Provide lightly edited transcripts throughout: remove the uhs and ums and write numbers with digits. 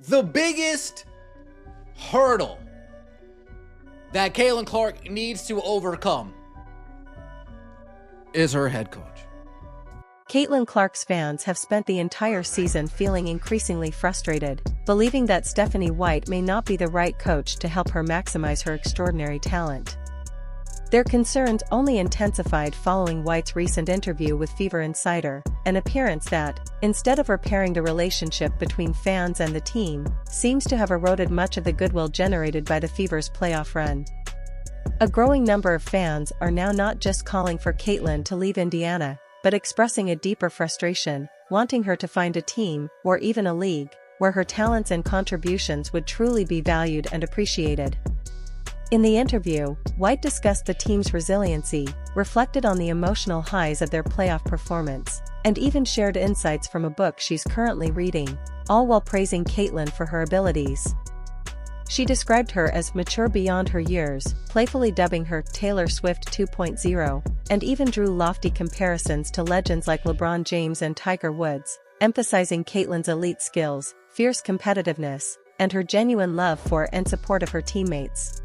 The biggest hurdle that Caitlin Clark needs to overcome is her head coach. Caitlin Clark's fans have spent the entire season feeling increasingly frustrated, believing that Stephanie White may not be the right coach to help her maximize her extraordinary talent. Their concerns only intensified following White's recent interview with Fever Insider, an appearance that, instead of repairing the relationship between fans and the team, seems to have eroded much of the goodwill generated by the Fever's playoff run. A growing number of fans are now not just calling for Caitlin to leave Indiana, but expressing a deeper frustration, wanting her to find a team, or even a league, where her talents and contributions would truly be valued and appreciated. In the interview, White discussed the team's resiliency, reflected on the emotional highs of their playoff performance, and even shared insights from a book she's currently reading, all while praising Caitlin for her abilities. She described her as mature beyond her years, playfully dubbing her Taylor Swift 2.0, and even drew lofty comparisons to legends like LeBron James and Tiger Woods, emphasizing Caitlin's elite skills, fierce competitiveness, and her genuine love for and support of her teammates.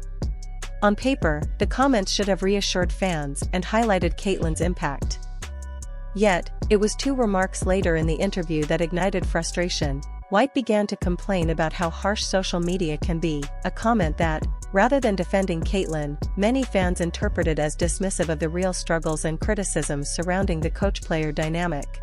On paper, the comments should have reassured fans and highlighted Caitlin's impact. Yet, it was 2 remarks later in the interview that ignited frustration. White began to complain about how harsh social media can be, a comment that, rather than defending Caitlin, many fans interpreted as dismissive of the real struggles and criticisms surrounding the coach-player dynamic.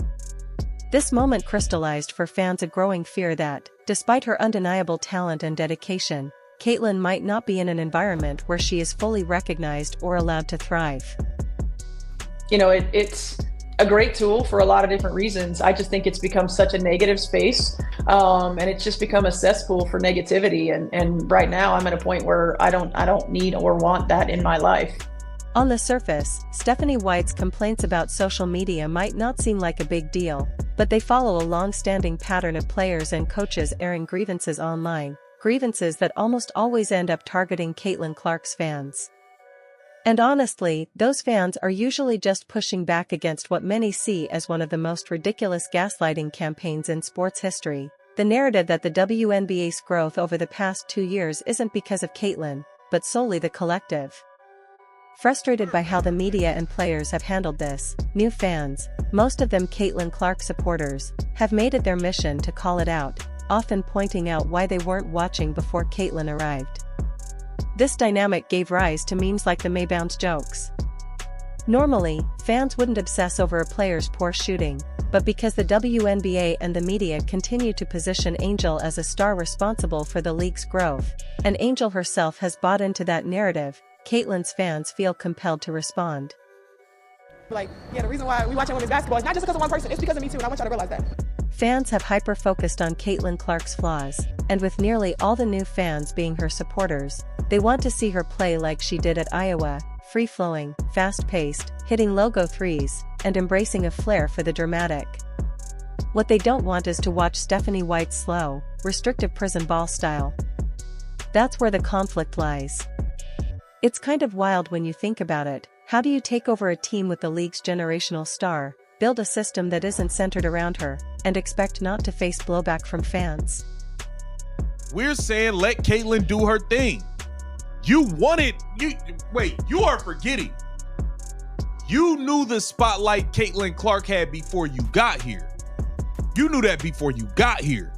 This moment crystallized for fans a growing fear that, despite her undeniable talent and dedication, Caitlin might not be in an environment where she is fully recognized or allowed to thrive. You know, it's a great tool for a lot of different reasons. I just think it's become such a negative space, and it's just become a cesspool for negativity. And right now I'm at a point where I don't need or want that in my life. On the surface, Stephanie White's complaints about social media might not seem like a big deal, but they follow a long-standing pattern of players and coaches airing grievances online. Grievances that almost always end up targeting Caitlin Clark's fans. And honestly, those fans are usually just pushing back against what many see as one of the most ridiculous gaslighting campaigns in sports history, the narrative that the WNBA's growth over the past 2 years isn't because of Caitlin, but solely the collective. Frustrated by how the media and players have handled this, new fans, most of them Caitlin Clark supporters, have made it their mission to call it out, often pointing out why they weren't watching before Caitlin arrived. This dynamic gave rise to memes like the Maybounce jokes. Normally, fans wouldn't obsess over a player's poor shooting, but because the WNBA and the media continue to position Angel as a star responsible for the league's growth, and Angel herself has bought into that narrative, Caitlin's fans feel compelled to respond. The reason why we watch women's basketball is not just because of one person, it's because of me too, and I want y'all to realize that. Fans have hyper-focused on Caitlin Clark's flaws, and with nearly all the new fans being her supporters, they want to see her play like she did at Iowa, free-flowing, fast-paced, hitting logo threes, and embracing a flair for the dramatic. What they don't want is to watch Stephanie White's slow, restrictive prison ball style. That's where the conflict lies. It's kind of wild when you think about it. How do you take over a team with the league's generational star, build a system that isn't centered around her, and expect not to face blowback from fans? We're saying let Caitlin do her thing. You are forgetting. You knew the spotlight Caitlin Clark had before you got here. You knew that before you got here.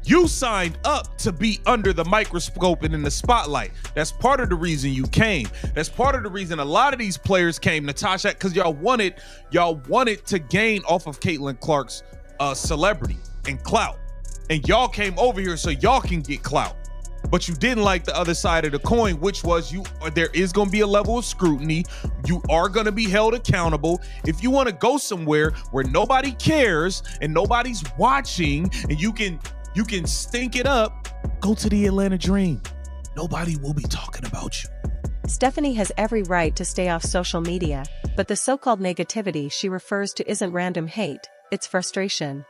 You signed up to be under the microscope and in the spotlight. That's part of the reason you came. That's part of the reason a lot of these players came, Natasha, because y'all wanted to gain off of Caitlin Clark's celebrity and clout. And y'all came over here so y'all can get clout. But you didn't like the other side of the coin, which was there is going to be a level of scrutiny. You are going to be held accountable. If you want to go somewhere where nobody cares and nobody's watching and you can stink it up, go to the Atlanta Dream. Nobody will be talking about you. Stephanie has every right to stay off social media, but the so-called negativity she refers to isn't random hate, it's frustration.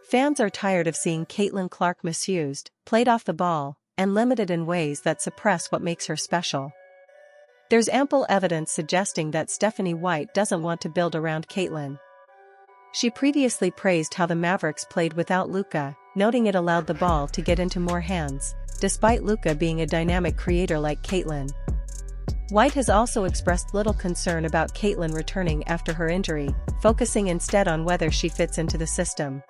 Fans are tired of seeing Caitlin Clark misused, played off the ball, and limited in ways that suppress what makes her special. There's ample evidence suggesting that Stephanie White doesn't want to build around Caitlin. She previously praised how the Mavericks played without Luka, noting it allowed the ball to get into more hands, despite Luka being a dynamic creator like Caitlin. White has also expressed little concern about Caitlin returning after her injury, focusing instead on whether she fits into the system.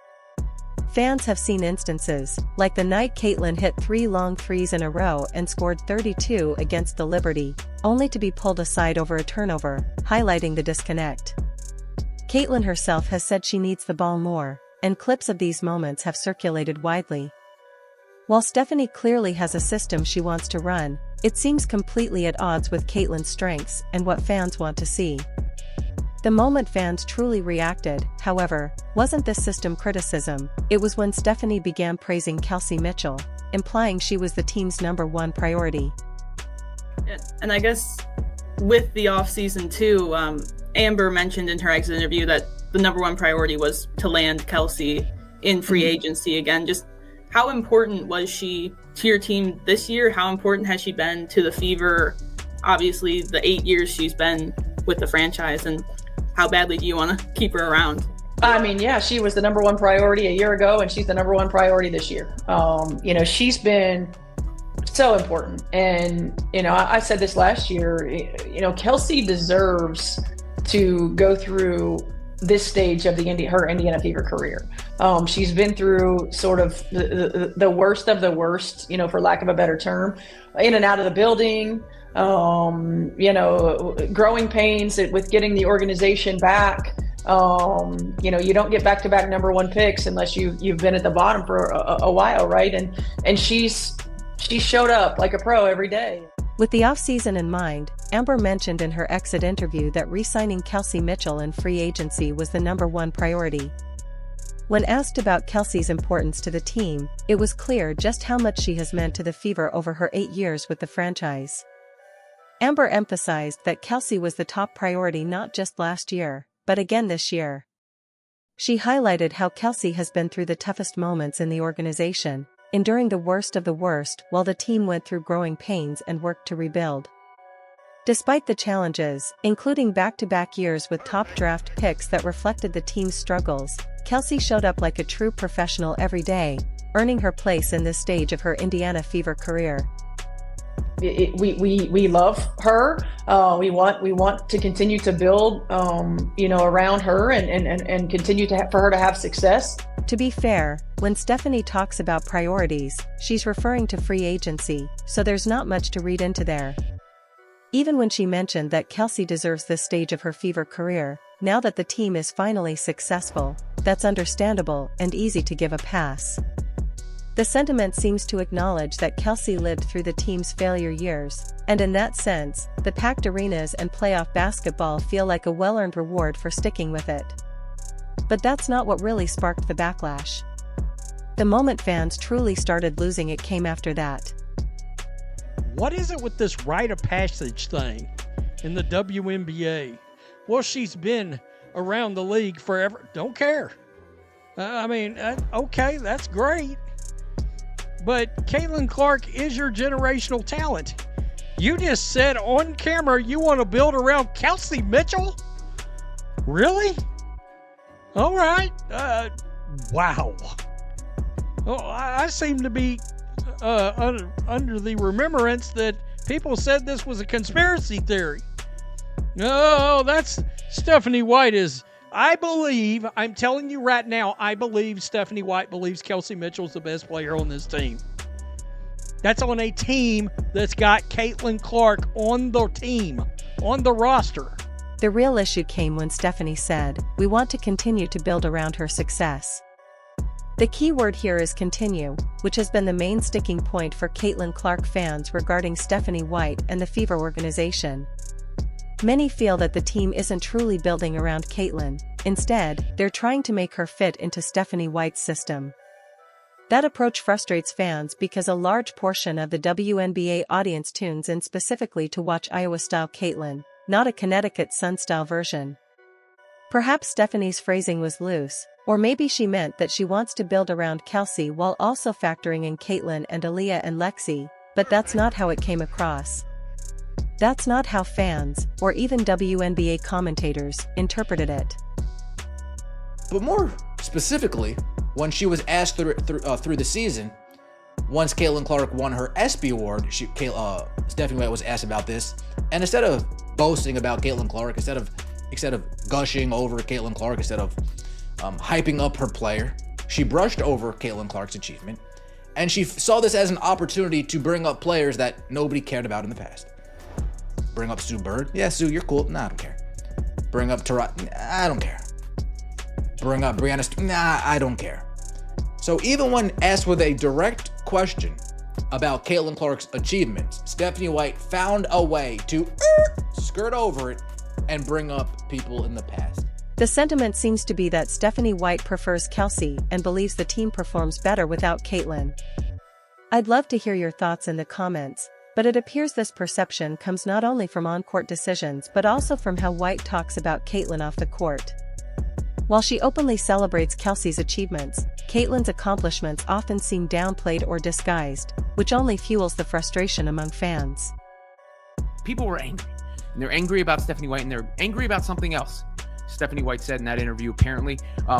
Fans have seen instances, like the night Caitlin hit 3 long threes in a row and scored 32 against the Liberty, only to be pulled aside over a turnover, highlighting the disconnect. Caitlin herself has said she needs the ball more, and clips of these moments have circulated widely. While Stephanie clearly has a system she wants to run, it seems completely at odds with Caitlin's strengths and what fans want to see. The moment fans truly reacted, however, wasn't this system criticism, it was when Stephanie began praising Kelsey Mitchell, implying she was the team's #1 priority. Yeah, and I guess with the offseason too, Amber mentioned in her exit interview that the #1 priority was to land Kelsey in free agency again. Just how important was she to your team this year? How important has she been to the Fever? Obviously, the 8 years she's been with the franchise, and how badly do you want to keep her around? I mean, yeah, she was the #1 priority a year ago, and she's the #1 priority this year. She's been so important. And, I said this last year, Kelsey deserves to go through this stage of her Indiana Fever career. She's been through sort of the worst of the worst, for lack of a better term, in and out of the building, growing pains with getting the organization back. You don't get back-to-back #1 picks unless you've been at the bottom for a while, right? And she showed up like a pro every day. With the offseason in mind, Amber mentioned in her exit interview that re-signing Kelsey Mitchell in free agency was the #1 priority. When asked about Kelsey's importance to the team, it was clear just how much she has meant to the Fever over her 8 years with the franchise. Amber emphasized that Kelsey was the top priority not just last year, but again this year. She highlighted how Kelsey has been through the toughest moments in the organization, enduring the worst of the worst while the team went through growing pains and worked to rebuild. Despite the challenges, including back-to-back years with top draft picks that reflected the team's struggles, Kelsey showed up like a true professional every day, earning her place in this stage of her Indiana Fever career. We love her. We want to continue to build, around her and continue for her to have success. To be fair, when Stephanie talks about priorities, she's referring to free agency, so there's not much to read into there. Even when she mentioned that Kelsey deserves this stage of her Fever career, now that the team is finally successful, that's understandable and easy to give a pass. The sentiment seems to acknowledge that Kelsey lived through the team's failure years, and in that sense, the packed arenas and playoff basketball feel like a well-earned reward for sticking with it. But that's not what really sparked the backlash. The moment fans truly started losing it came after that. What is it with this rite of passage thing in the WNBA? Well, she's been around the league forever. Don't care. Okay, that's great. But Caitlin Clark is your generational talent. You just said on camera you want to build around Kelsey Mitchell? Really? All right. Wow. Oh, I seem to be under the remembrance that people said this was a conspiracy theory. No, that's Stephanie White I'm telling you right now, I believe Stephanie White believes Kelsey Mitchell's the best player on this team. That's on a team that's got Caitlin Clark on the team, on the roster. The real issue came when Stephanie said, "We want to continue to build around her success." The key word here is continue, which has been the main sticking point for Caitlin Clark fans regarding Stephanie White and the Fever organization. Many feel that the team isn't truly building around Caitlin. Instead, they're trying to make her fit into Stephanie White's system. That approach frustrates fans because a large portion of the WNBA audience tunes in specifically to watch Iowa-style Caitlin, not a Connecticut Sun-style version. Perhaps Stephanie's phrasing was loose, or maybe she meant that she wants to build around Kelsey while also factoring in Caitlin and Aaliyah and Lexi, but that's not how it came across. That's not how fans, or even WNBA commentators, interpreted it. But more specifically, when she was asked through the season, once Caitlin Clark won her ESPY award, Stephanie White was asked about this, and instead of boasting about Caitlin Clark, instead of gushing over Caitlin Clark, instead of hyping up her player, she brushed over Caitlin Clark's achievement, and she saw this as an opportunity to bring up players that nobody cared about in the past. Bring up Sue Bird. Yeah, Sue, you're cool. Nah, I don't care. Bring up Tara. I don't care. Bring up Brianna. Nah, I don't care. So even when asked with a direct question about Caitlin Clark's achievements, Stephanie White found a way to skirt over it and bring up people in the past. The sentiment seems to be that Stephanie White prefers Kelsey and believes the team performs better without Caitlin. I'd love to hear your thoughts in the comments, but it appears this perception comes not only from on-court decisions but also from how White talks about Caitlin off the court. While she openly celebrates Kelsey's achievements, Caitlin's accomplishments often seem downplayed or disguised, which only fuels the frustration among fans. People were angry, and they're angry about Stephanie White, and they're angry about something else. Stephanie White said in that interview, apparently,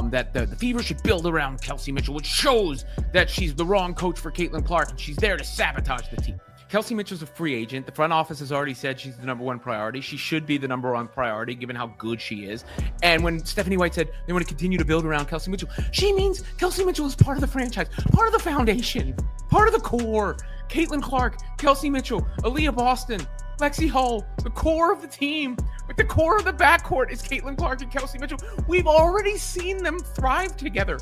that the Fever should build around Kelsey Mitchell, which shows that she's the wrong coach for Caitlin Clark, and she's there to sabotage the team. Kelsey Mitchell's a free agent. The front office has already said she's the number one priority. She should be the number one priority, given how good she is. And when Stephanie White said they want to continue to build around Kelsey Mitchell, she means Kelsey Mitchell is part of the franchise, part of the foundation, part of the core. Caitlin Clark, Kelsey Mitchell, Aaliyah Boston, Lexi Hull, the core of the team, but the core of the backcourt is Caitlin Clark and Kelsey Mitchell. We've already seen them thrive together.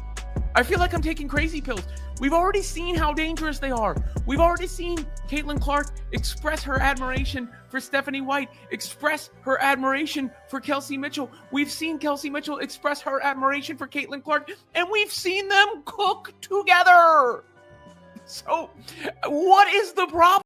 I feel like I'm taking crazy pills. We've already seen how dangerous they are. We've already seen Caitlin Clark express her admiration for Stephanie White, express her admiration for Kelsey Mitchell. We've seen Kelsey Mitchell express her admiration for Caitlin Clark, and we've seen them cook together. So, what is the problem?